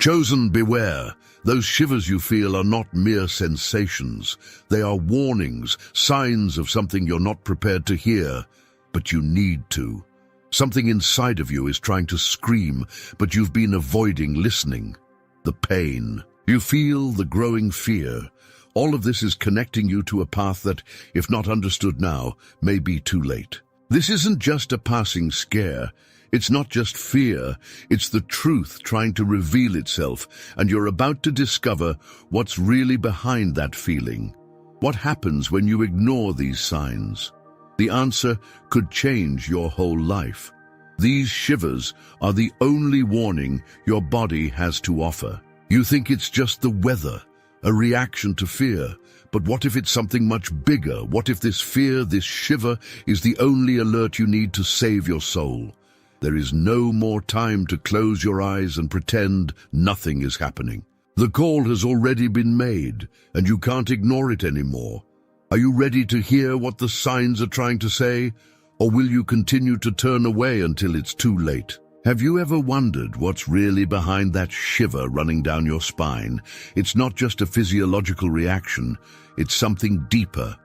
Chosen, beware. Those shivers you feel are not mere sensations. They are warnings, signs of something you're not prepared to hear, but you need to. Something inside of you is trying to scream, but you've been avoiding listening. The pain. You feel the growing fear. All of this is connecting you to a path that, if not understood now, may be too late. This isn't just a passing scare. It's not just fear. It's the truth trying to reveal itself, and you're about to discover what's really behind that feeling. What happens when you ignore these signs? The answer could change your whole life. These shivers are the only warning your body has to offer. You think it's just the weather, a reaction to fear. But what if it's something much bigger? What if this fear, this shiver, is the only alert you need to save your soul? There is no more time to close your eyes and pretend nothing is happening. The call has already been made, and you can't ignore it anymore. Are you ready to hear what the signs are trying to say? Or will you continue to turn away until it's too late? Have you ever wondered what's really behind that shiver running down your spine? It's not just a physiological reaction, it's something deeper,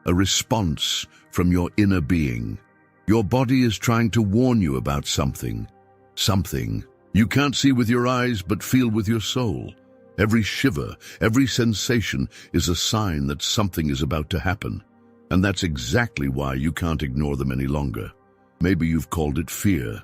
a response from your inner being. Your body is trying to warn you about something you can't see with your eyes but feel with your soul. Every shiver, every sensation is a sign that something is about to happen. And that's exactly why you can't ignore them any longer. Maybe you've called it fear,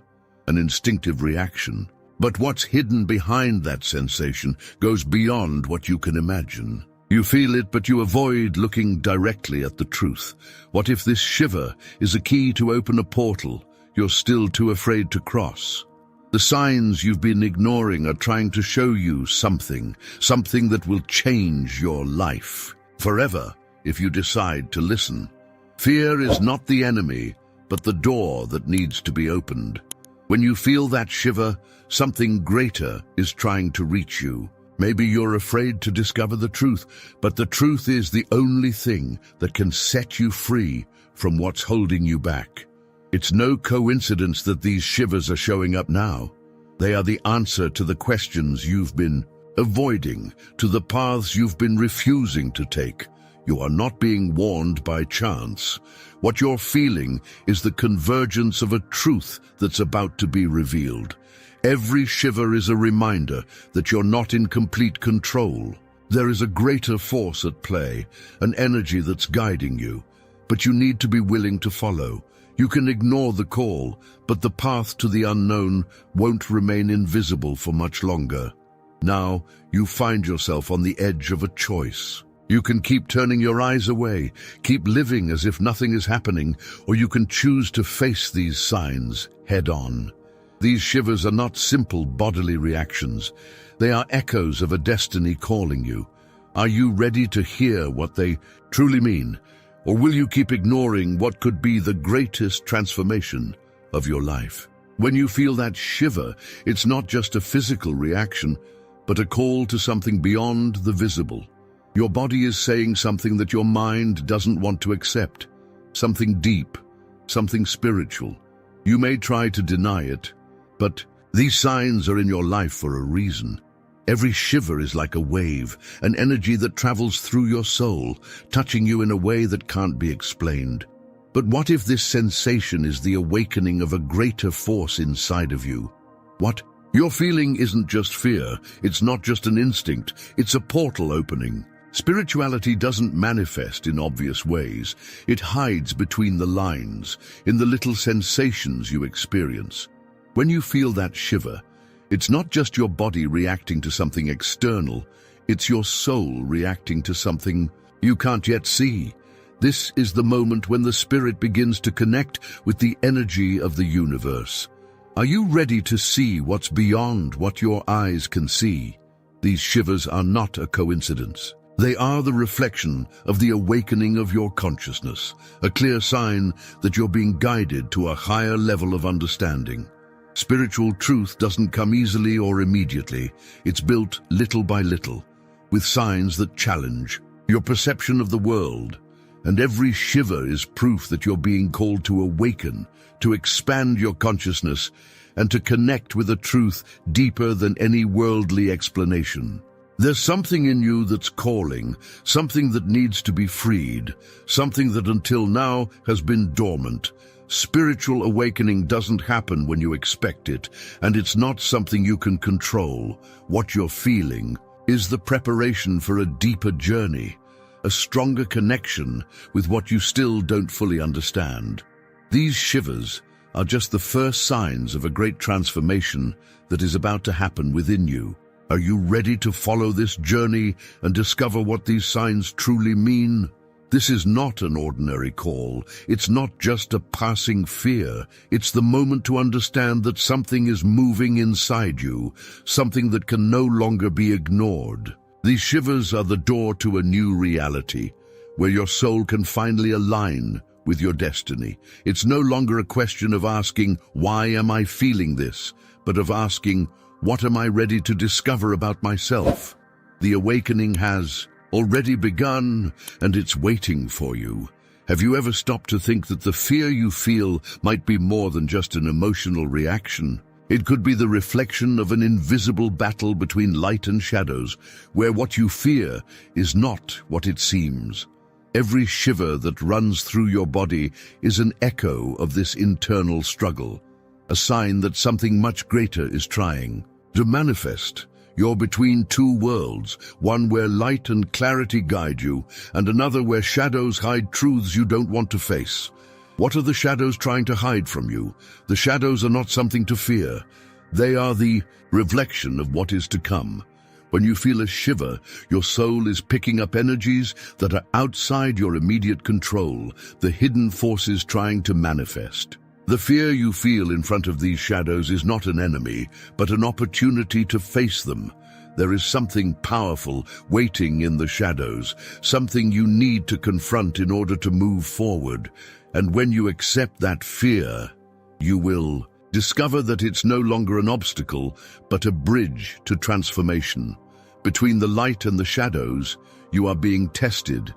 an instinctive reaction. But what's hidden behind that sensation goes beyond what you can imagine. You feel it, but you avoid looking directly at the truth. What if this shiver is a key to open a portal you're still too afraid to cross? The signs you've been ignoring are trying to show you something that will change your life forever if you decide to listen. Fear is not the enemy, but the door that needs to be opened. When you feel that shiver, something greater is trying to reach you. Maybe you're afraid to discover the truth, but the truth is the only thing that can set you free from what's holding you back. It's no coincidence that these shivers are showing up now. They are the answer to the questions you've been avoiding, to the paths you've been refusing to take. You are not being warned by chance. What you're feeling is the convergence of a truth that's about to be revealed. Every shiver is a reminder that you're not in complete control. There is a greater force at play, an energy that's guiding you, but you need to be willing to follow. You can ignore the call, but the path to the unknown won't remain invisible for much longer. Now, you find yourself on the edge of a choice. You can keep turning your eyes away, keep living as if nothing is happening, or you can choose to face these signs head-on. These shivers are not simple bodily reactions. They are echoes of a destiny calling you. Are you ready to hear what they truly mean? Or will you keep ignoring what could be the greatest transformation of your life? When you feel that shiver, it's not just a physical reaction, but a call to something beyond the visible. Your body is saying something that your mind doesn't want to accept. Something deep, something spiritual. You may try to deny it, but these signs are in your life for a reason. Every shiver is like a wave, an energy that travels through your soul, touching you in a way that can't be explained. But what if this sensation is the awakening of a greater force inside of you? What? Your feeling isn't just fear, it's not just an instinct, it's a portal opening. Spirituality doesn't manifest in obvious ways. It hides between the lines, in the little sensations you experience. When you feel that shiver, it's not just your body reacting to something external, it's your soul reacting to something you can't yet see. This is the moment when the spirit begins to connect with the energy of the universe. Are you ready to see what's beyond what your eyes can see? These shivers are not a coincidence. They are the reflection of the awakening of your consciousness, a clear sign that you're being guided to a higher level of understanding. Spiritual truth doesn't come easily or immediately. It's built little by little, with signs that challenge your perception of the world. And every shiver is proof that you're being called to awaken, to expand your consciousness, and to connect with a truth deeper than any worldly explanation. There's something in you that's calling, something that needs to be freed, something that until now has been dormant. Spiritual awakening doesn't happen when you expect it, and it's not something you can control. What you're feeling is the preparation for a deeper journey, a stronger connection with what you still don't fully understand. These shivers are just the first signs of a great transformation that is about to happen within you. Are you ready to follow this journey and discover what these signs truly mean? This is not an ordinary call. It's not just a passing fear. It's the moment to understand that something is moving inside you, something that can no longer be ignored. These shivers are the door to a new reality, where your soul can finally align with your destiny. It's no longer a question of asking, "Why am I feeling this?" but of asking, "What am I ready to discover about myself?" The awakening has already begun, and it's waiting for you. Have you ever stopped to think that the fear you feel might be more than just an emotional reaction? It could be the reflection of an invisible battle between light and shadows, where what you fear is not what it seems. Every shiver that runs through your body is an echo of this internal struggle, a sign that something much greater is trying to manifest. You're between two worlds, one where light and clarity guide you, and another where shadows hide truths you don't want to face. What are the shadows trying to hide from you? The shadows are not something to fear. They are the reflection of what is to come. When you feel a shiver, your soul is picking up energies that are outside your immediate control, the hidden forces trying to manifest. The fear you feel in front of these shadows is not an enemy, but an opportunity to face them. There is something powerful waiting in the shadows, something you need to confront in order to move forward. And when you accept that fear, you will discover that it's no longer an obstacle, but a bridge to transformation. Between the light and the shadows, you are being tested.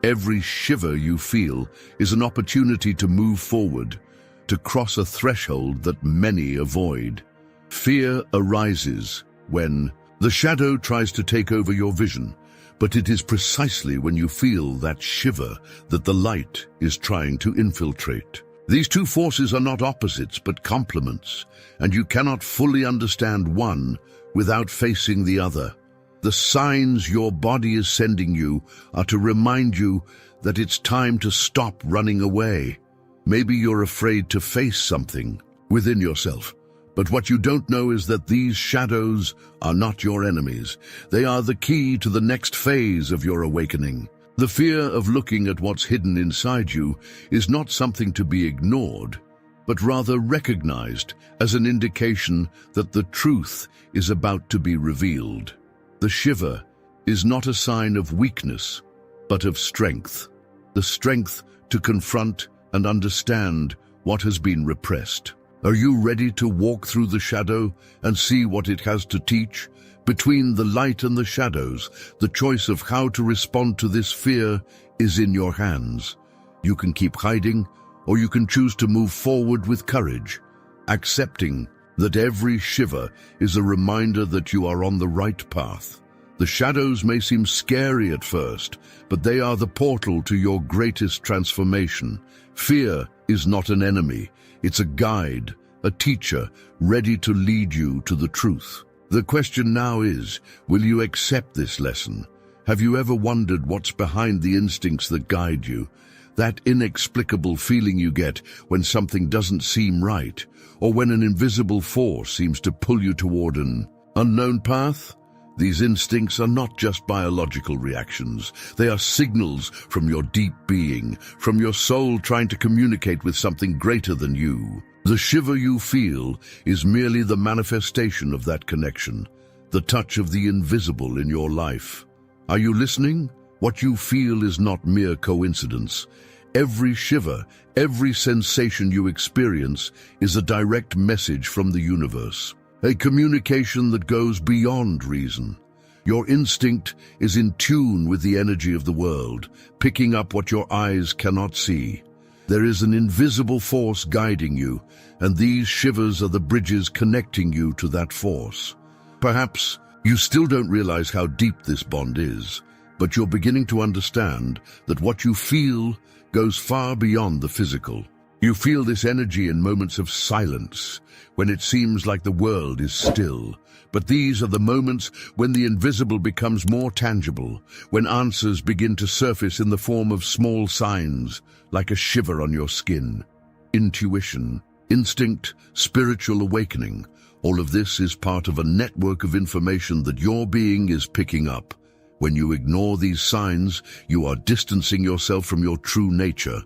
Every shiver you feel is an opportunity to move forward, to cross a threshold that many avoid. Fear arises when the shadow tries to take over your vision, but it is precisely when you feel that shiver that the light is trying to infiltrate. These two forces are not opposites but complements, and you cannot fully understand one without facing the other. The signs your body is sending you are to remind you that it's time to stop running away. Maybe you're afraid to face something within yourself, but what you don't know is that these shadows are not your enemies. They are the key to the next phase of your awakening. The fear of looking at what's hidden inside you is not something to be ignored, but rather recognized as an indication that the truth is about to be revealed. The shiver is not a sign of weakness, but of strength. The strength to confront and understand what has been repressed. Are you ready to walk through the shadow and see what it has to teach? Between the light and the shadows, the choice of how to respond to this fear is in your hands. You can keep hiding, or you can choose to move forward with courage, accepting that every shiver is a reminder that you are on the right path. The shadows may seem scary at first, but they are the portal to your greatest transformation. Fear is not an enemy. It's a guide, a teacher, ready to lead you to the truth. The question now is, will you accept this lesson? Have you ever wondered what's behind the instincts that guide you? That inexplicable feeling you get when something doesn't seem right, or when an invisible force seems to pull you toward an unknown path? These instincts are not just biological reactions. They are signals from your deep being, from your soul trying to communicate with something greater than you. The shiver you feel is merely the manifestation of that connection, the touch of the invisible in your life. Are you listening? What you feel is not mere coincidence. Every shiver, every sensation you experience is a direct message from the universe. A communication that goes beyond reason. Your instinct is in tune with the energy of the world, picking up what your eyes cannot see. There is an invisible force guiding you, and these shivers are the bridges connecting you to that force. Perhaps you still don't realize how deep this bond is, but you're beginning to understand that what you feel goes far beyond the physical. You feel this energy in moments of silence, when it seems like the world is still. But these are the moments when the invisible becomes more tangible, when answers begin to surface in the form of small signs, like a shiver on your skin. Intuition, instinct, spiritual awakening, all of this is part of a network of information that your being is picking up. When you ignore these signs, you are distancing yourself from your true nature.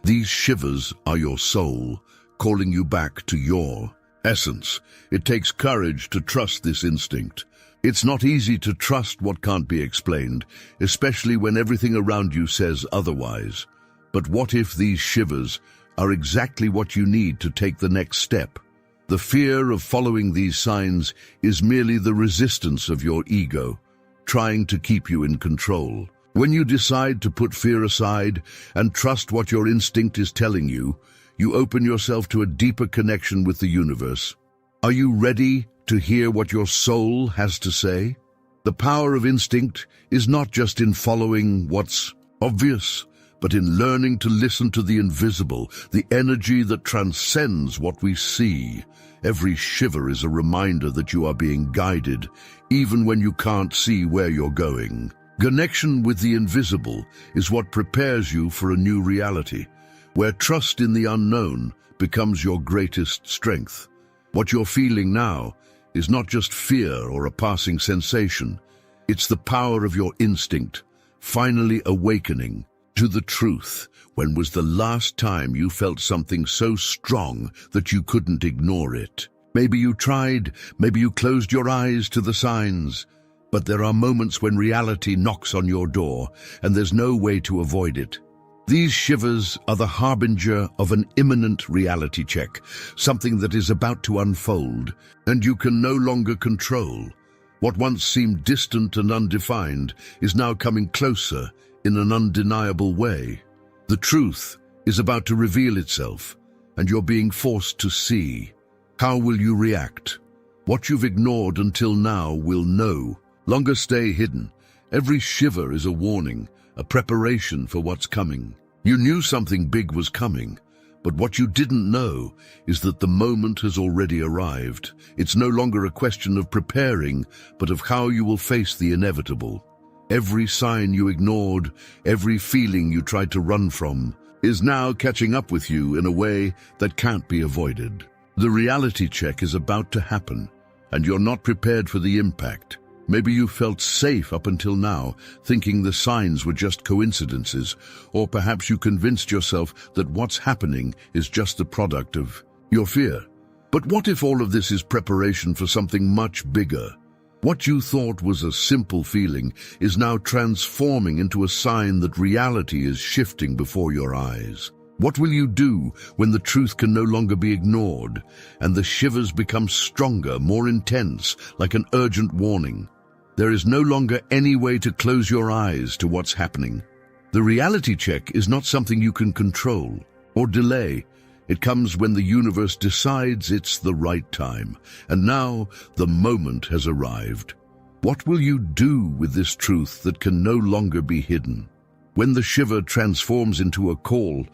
These shivers are your soul, calling you back to your essence. It takes courage to trust this instinct. It's not easy to trust what can't be explained, especially when everything around you says otherwise. But what if these shivers are exactly what you need to take the next step? The fear of following these signs is merely the resistance of your ego, trying to keep you in control. When you decide to put fear aside and trust what your instinct is telling you, you open yourself to a deeper connection with the universe. Are you ready to hear what your soul has to say? The power of instinct is not just in following what's obvious, but in learning to listen to the invisible, the energy that transcends what we see. Every shiver is a reminder that you are being guided, even when you can't see where you're going. Connection with the invisible is what prepares you for a new reality, where trust in the unknown becomes your greatest strength. What you're feeling now is not just fear or a passing sensation. It's the power of your instinct, finally awakening to the truth. When was the last time you felt something so strong that you couldn't ignore it? Maybe you tried, maybe you closed your eyes to the signs. But there are moments when reality knocks on your door, and there's no way to avoid it. These shivers are the harbinger of an imminent reality check, something that is about to unfold, and you can no longer control. What once seemed distant and undefined is now coming closer in an undeniable way. The truth is about to reveal itself, and you're being forced to see. How will you react? What you've ignored until now will no longer stay hidden. Every shiver is a warning, a preparation for what's coming. You knew something big was coming, but what you didn't know is that the moment has already arrived. It's no longer a question of preparing, but of how you will face the inevitable. Every sign you ignored, every feeling you tried to run from, is now catching up with you in a way that can't be avoided. The reality check is about to happen, and you're not prepared for the impact. Maybe you felt safe up until now, thinking the signs were just coincidences, or perhaps you convinced yourself that what's happening is just the product of your fear. But what if all of this is preparation for something much bigger? What you thought was a simple feeling is now transforming into a sign that reality is shifting before your eyes. What will you do when the truth can no longer be ignored, and the shivers become stronger, more intense, like an urgent warning? There is no longer any way to close your eyes to what's happening. The reality check is not something you can control or delay. It comes when the universe decides it's the right time, and now the moment has arrived. What will you do with this truth that can no longer be hidden? When the shiver transforms into a call,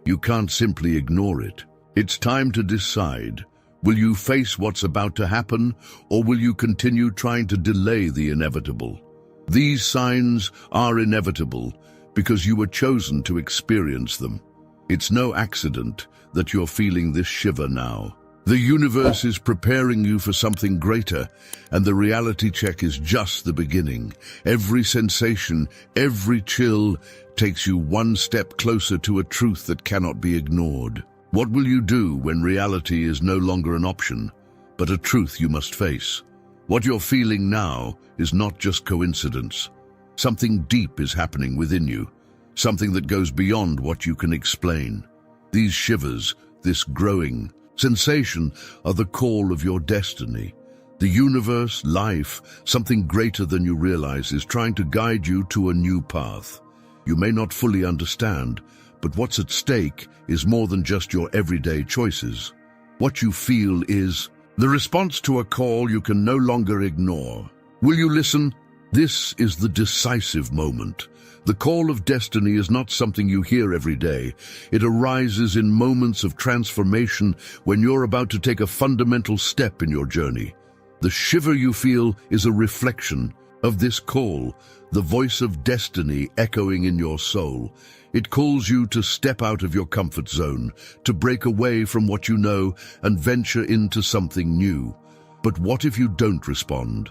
you can't simply ignore it. It's time to decide. Will you face what's about to happen, or will you continue trying to delay the inevitable? These signs are inevitable because you were chosen to experience them. It's no accident that you're feeling this shiver now. The universe is preparing you for something greater, and the reality check is just the beginning. Every sensation, every chill takes you one step closer to a truth that cannot be ignored. What will you do when reality is no longer an option, but a truth you must face? What you're feeling now is not just coincidence. Something deep is happening within you, something that goes beyond what you can explain. These shivers, this growing sensation, are the call of your destiny. The universe, life, something greater than you realize is trying to guide you to a new path. You may not fully understand, But what's at stake is more than just your everyday choices. What you feel is the response to a call you can no longer ignore. Will you listen? This is the decisive moment. The call of destiny is not something you hear every day. It arises in moments of transformation when you're about to take a fundamental step in your journey. The shiver you feel is a reflection of this call, the voice of destiny echoing in your soul. It calls you to step out of your comfort zone, to break away from what you know and venture into something new. But what if you don't respond?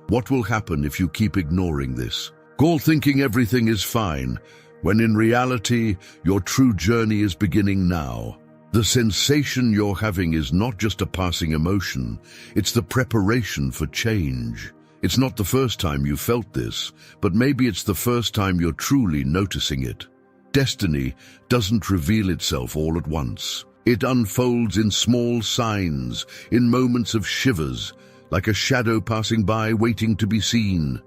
What will happen if you keep ignoring this? Go thinking everything is fine, when in reality, your true journey is beginning now. The sensation you're having is not just a passing emotion, it's the preparation for change. It's not the first time you felt this, but maybe it's the first time you're truly noticing it. Destiny doesn't reveal itself all at once. It unfolds in small signs, in moments of shivers, like a shadow passing by waiting to be seen.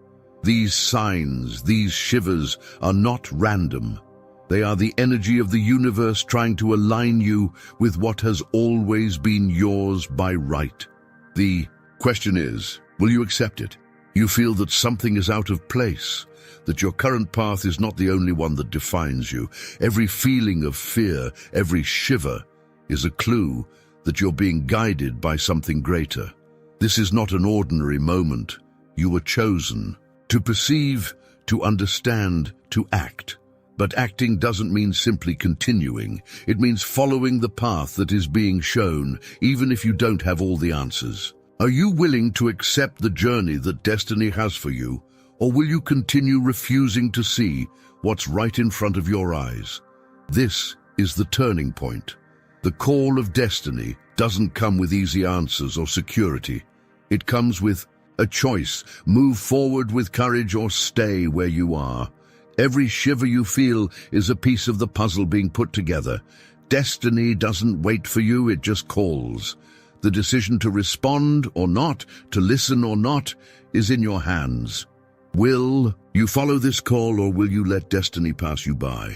These signs, these shivers, are not random. They are the energy of the universe trying to align you with what has always been yours by right. The question is, will you accept it? You feel that something is out of place, that your current path is not the only one that defines you. Every feeling of fear, every shiver, is a clue that you're being guided by something greater. This is not an ordinary moment. You were chosen to perceive, to understand, to act. But acting doesn't mean simply continuing. It means following the path that is being shown, even if you don't have all the answers. Are you willing to accept the journey that destiny has for you, or will you continue refusing to see what's right in front of your eyes? This is the turning point. The call of destiny doesn't come with easy answers or security. It comes with a choice: move forward with courage or stay where you are. Every shiver you feel is a piece of the puzzle being put together. Destiny doesn't wait for you, it just calls. The decision to respond or not, to listen or not, is in your hands. Will you follow this call, or will you let destiny pass you by?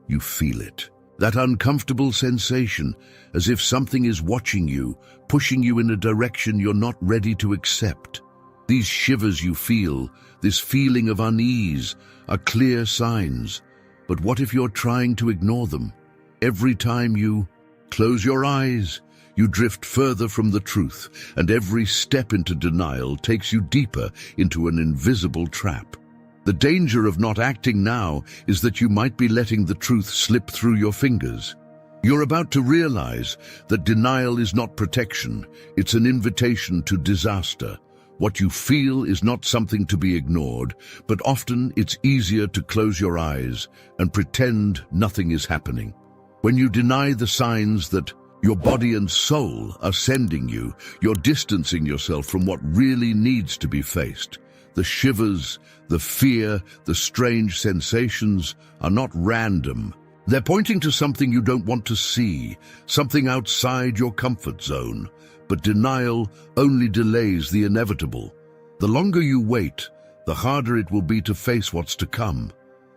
You feel it. That uncomfortable sensation, as if something is watching you, pushing you in a direction you're not ready to accept. These shivers you feel, this feeling of unease, are clear signs. But what if you're trying to ignore them? Every time you close your eyes, you drift further from the truth, and every step into denial takes you deeper into an invisible trap. The danger of not acting now is that you might be letting the truth slip through your fingers. You're about to realize that denial is not protection, it's an invitation to disaster. What you feel is not something to be ignored, but often it's easier to close your eyes and pretend nothing is happening. When you deny the signs that your body and soul are sending you, you're distancing yourself from what really needs to be faced. The shivers, the fear, the strange sensations are not random. They're pointing to something you don't want to see, something outside your comfort zone. But denial only delays the inevitable. The longer you wait, the harder it will be to face what's to come.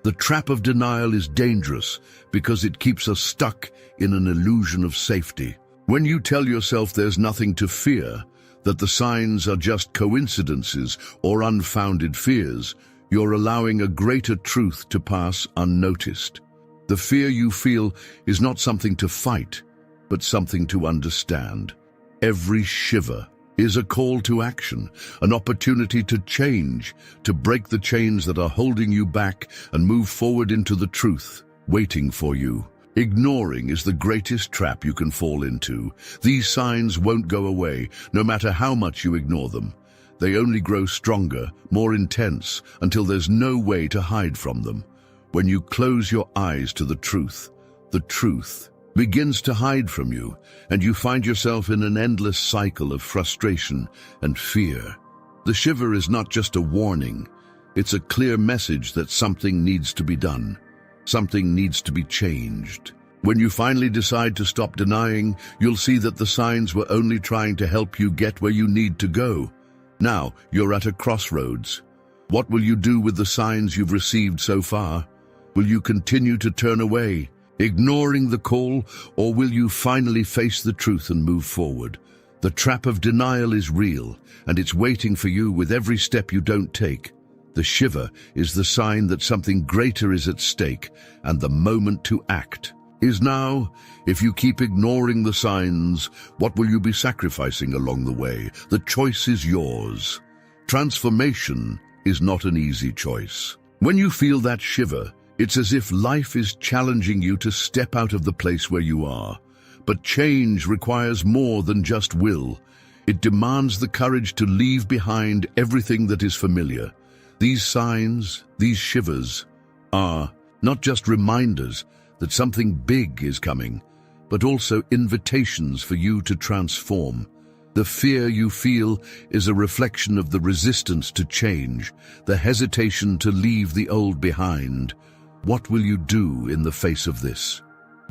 The trap of denial is dangerous because it keeps us stuck in an illusion of safety. When you tell yourself there's nothing to fear, that the signs are just coincidences or unfounded fears, you're allowing a greater truth to pass unnoticed. The fear you feel is not something to fight, but something to understand. Every shiver is a call to action, an opportunity to change, to break the chains that are holding you back and move forward into the truth waiting for you. Ignoring is the greatest trap you can fall into. These signs won't go away, no matter how much you ignore them. They only grow stronger, more intense, until there's no way to hide from them. When you close your eyes to the truth begins to hide from you, and you find yourself in an endless cycle of frustration and fear. The shiver is not just a warning, it's a clear message that something needs to be done. Something needs to be changed. When you finally decide to stop denying, you'll see that the signs were only trying to help you get where you need to go. Now, you're at a crossroads. What will you do with the signs you've received so far? Will you continue to turn away, ignoring the call, or will you finally face the truth and move forward? The trap of denial is real, and it's waiting for you with every step you don't take. The shiver is the sign that something greater is at stake, and the moment to act is now. If you keep ignoring the signs, what will you be sacrificing along the way? The choice is yours. Transformation is not an easy choice. When you feel that shiver, it's as if life is challenging you to step out of the place where you are. But change requires more than just will. It demands the courage to leave behind everything that is familiar. These signs, these shivers, are not just reminders that something big is coming, but also invitations for you to transform. The fear you feel is a reflection of the resistance to change, the hesitation to leave the old behind. What will you do in the face of this?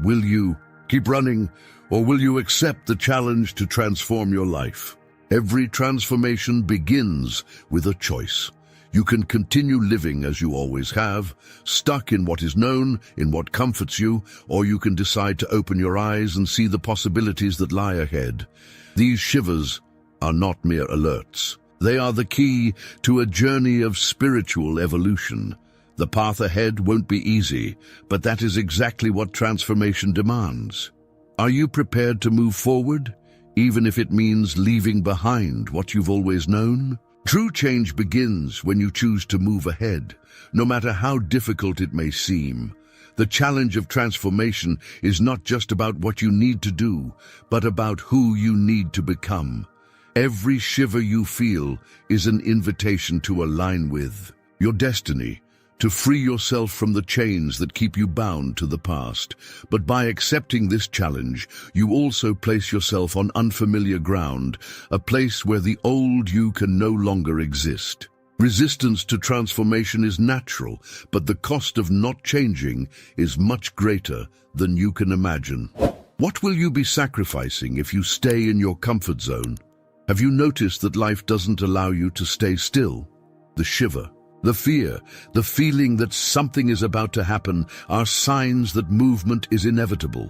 Will you keep running, or will you accept the challenge to transform your life? Every transformation begins with a choice. You can continue living as you always have, stuck in what is known, in what comforts you, or you can decide to open your eyes and see the possibilities that lie ahead. These shivers are not mere alerts. They are the key to a journey of spiritual evolution. The path ahead won't be easy, but that is exactly what transformation demands. Are you prepared to move forward, even if it means leaving behind what you've always known? True change begins when you choose to move ahead, no matter how difficult it may seem. The challenge of transformation is not just about what you need to do, but about who you need to become. Every shiver you feel is an invitation to align with your destiny, to free yourself from the chains that keep you bound to the past. But by accepting this challenge, you also place yourself on unfamiliar ground, a place where the old you can no longer exist. Resistance to transformation is natural, but the cost of not changing is much greater than you can imagine. What will you be sacrificing if you stay in your comfort zone? Have you noticed that life doesn't allow you to stay still? The shiver, the fear, the feeling that something is about to happen are signs that movement is inevitable.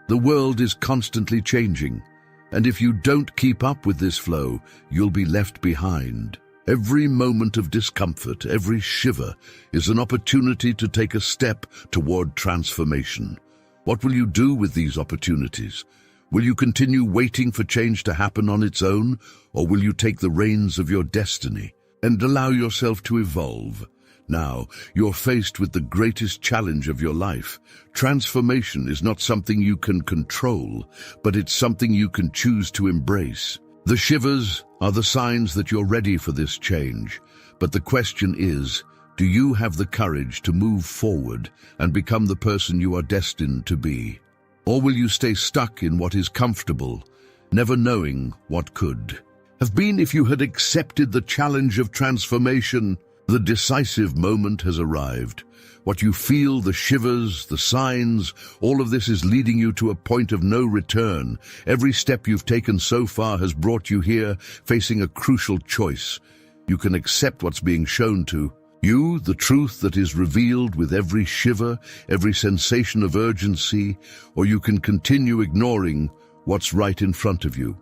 The world is constantly changing, and if you don't keep up with this flow, you'll be left behind. Every moment of discomfort, every shiver, is an opportunity to take a step toward transformation. What will you do with these opportunities? Will you continue waiting for change to happen on its own, or will you take the reins of your destiny and allow yourself to evolve? Now, you're faced with the greatest challenge of your life. Transformation is not something you can control, but it's something you can choose to embrace. The shivers are the signs that you're ready for this change, but the question is, do you have the courage to move forward and become the person you are destined to be? Or will you stay stuck in what is comfortable, never knowing what could have been if you had accepted the challenge of transformation? The decisive moment has arrived. What you feel, the shivers, the signs, all of this is leading you to a point of no return. Every step you've taken so far has brought you here, facing a crucial choice. You can accept what's being shown to you, the truth that is revealed with every shiver, every sensation of urgency, or you can continue ignoring what's right in front of you.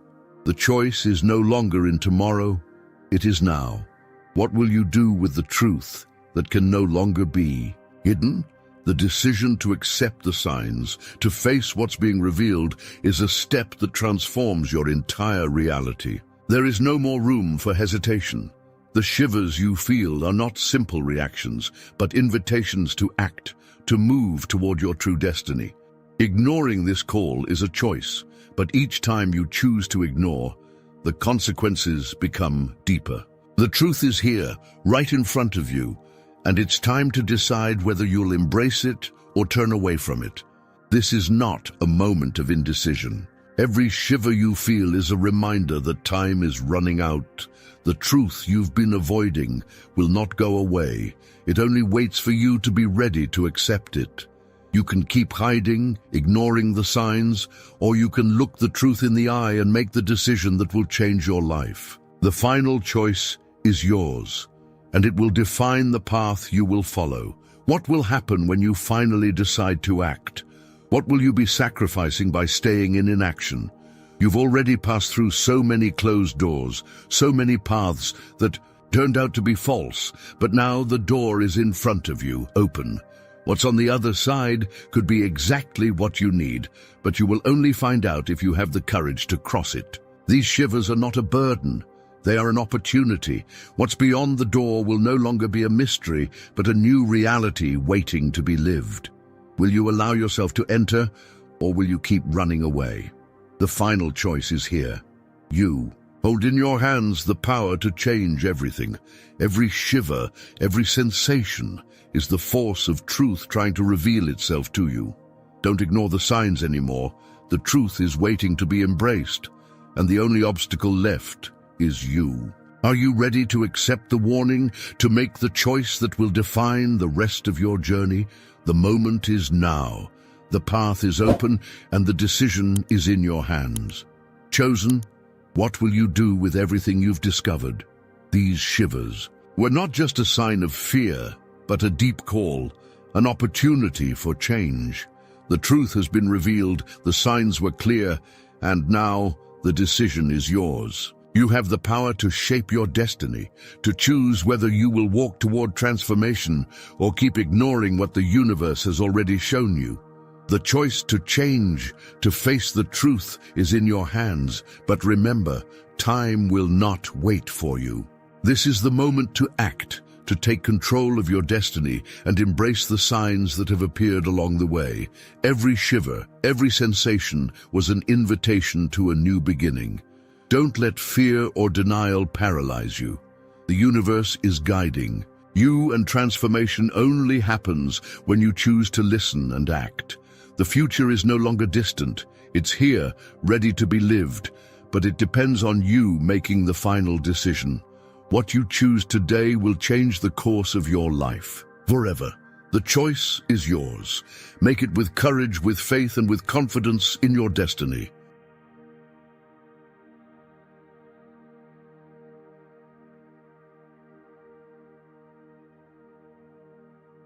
The choice is no longer in tomorrow, it is now. What will you do with the truth that can no longer be hidden? The decision to accept the signs, to face what's being revealed, is a step that transforms your entire reality. There is no more room for hesitation. The shivers you feel are not simple reactions, but invitations to act, to move toward your true destiny. Ignoring this call is a choice, but each time you choose to ignore, the consequences become deeper. The truth is here, right in front of you, and it's time to decide whether you'll embrace it or turn away from it. This is not a moment of indecision. Every shiver you feel is a reminder that time is running out. The truth you've been avoiding will not go away. It only waits for you to be ready to accept it. You can keep hiding, ignoring the signs, or you can look the truth in the eye and make the decision that will change your life. The final choice is yours, and it will define the path you will follow. What will happen when you finally decide to act? What will you be sacrificing by staying in inaction? You've already passed through so many closed doors, so many paths that turned out to be false, but now the door is in front of you, open. What's on the other side could be exactly what you need, but you will only find out if you have the courage to cross it. These shivers are not a burden. They are an opportunity. What's beyond the door will no longer be a mystery, but a new reality waiting to be lived. Will you allow yourself to enter, or will you keep running away? The final choice is here. You hold in your hands the power to change everything. Every shiver, every sensation is the force of truth trying to reveal itself to you. Don't ignore the signs anymore. The truth is waiting to be embraced, and the only obstacle left is you. Are you ready to accept the warning, to make the choice that will define the rest of your journey? The moment is now. The path is open, and the decision is in your hands. Chosen, what will you do with everything you've discovered? These shivers were not just a sign of fear, but a deep call, an opportunity for change. The truth has been revealed, the signs were clear, and now the decision is yours. You have the power to shape your destiny, to choose whether you will walk toward transformation or keep ignoring what the universe has already shown you. The choice to change, to face the truth, is in your hands, but remember, time will not wait for you. This is the moment to act, to take control of your destiny and embrace the signs that have appeared along the way. Every shiver, every sensation was an invitation to a new beginning. Don't let fear or denial paralyze you. The universe is guiding you, and transformation only happens when you choose to listen and act. The future is no longer distant. It's here, ready to be lived, but it depends on you making the final decision. What you choose today will change the course of your life forever. The choice is yours. Make it with courage, with faith, and with confidence in your destiny.